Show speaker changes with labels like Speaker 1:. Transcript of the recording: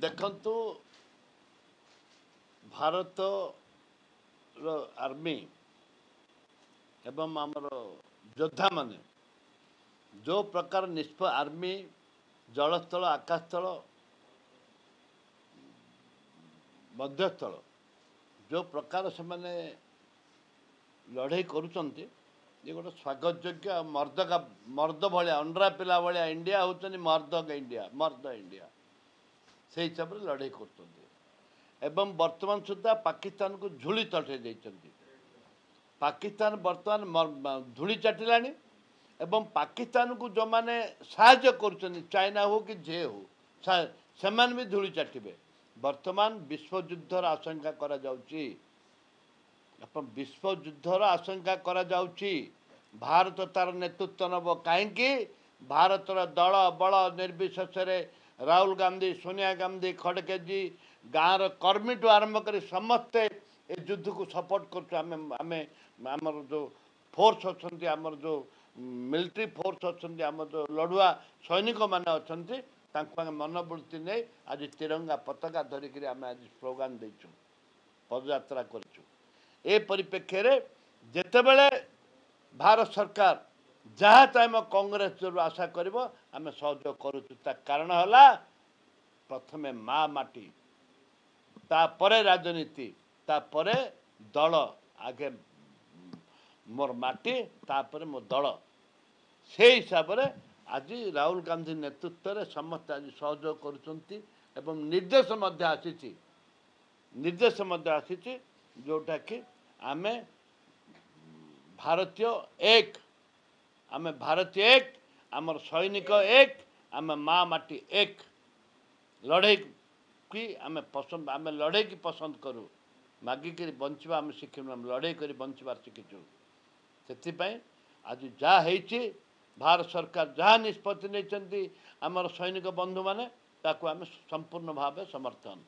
Speaker 1: देखंतु भारत आर्मी एवं आमर योद्धा माने जो प्रकार आर्मी जलस्थल आकाशस्थल मध्यस्थल जो प्रकार से माने लड़ाई करुचंती ये गोटे स्वागत योग्य मर्द भाया अंडरा पिला भाया इंडिया होचनी मर्द इंडिया से हिसाब से लड़ाई कर वर्तमान सुधा पाकिस्तान को झुली तटे देइचंती पाकिस्तान वर्तमान धूली चाटिलानी एवं पाकिस्तान को जो माने साहाय्य करुचंती चाइना हो कि जे हो से भी धूली चाटिबे वर्तमान विश्वयुद्धर आशंका करा जाउची विश्वयुद्धर आशंका करा जाउची भारत तार नेतृत्व नब कहीं भारतर दल बल निर्विशेष राहुल गांधी सोनिया गांधी खड़गे जी गाँव कर्मी ठू आरंभ कर समस्ते ए युद्ध को सपोर्ट कर जो फोर्स अच्छा आमर जो मिलिट्री फोर्स अच्छा आम जो लड़ुआ सैनिक मैंने अच्छा मनोवृत्ति नहीं आज तिरंगा पताका धरिकी आम आज स्लोगान देचु पदयात्रा करूँ ए परिप्रेक्षी रे जेतेबेले भारत सरकार जहाँ चाहे कांग्रेस जो आशा कर आम सहयोग करुँ कारण है प्रथमे माँ माटी तापरे राजनीति तापरे दल आगे मोर माटी तापरे मो दल से हिसाब से आज राहुल गांधी नेतृत्व में समस्त आज सहयोग करुँच निर्देश आसी जोटा कि आमे भारतीय एक आमर सैनिक एक आम माँ माटी एक लड़े कि आम पसंद आम लड़े की पसंद करूँ मागिक बंचवा आम शिखु आम लड़े कर बंचवार शिखीचु से आज जहाँ भारत सरकार जहाँ निष्पत्ति नहीं आमर सैनिक बंधु मैंने आम संपूर्ण भाव समर्थन।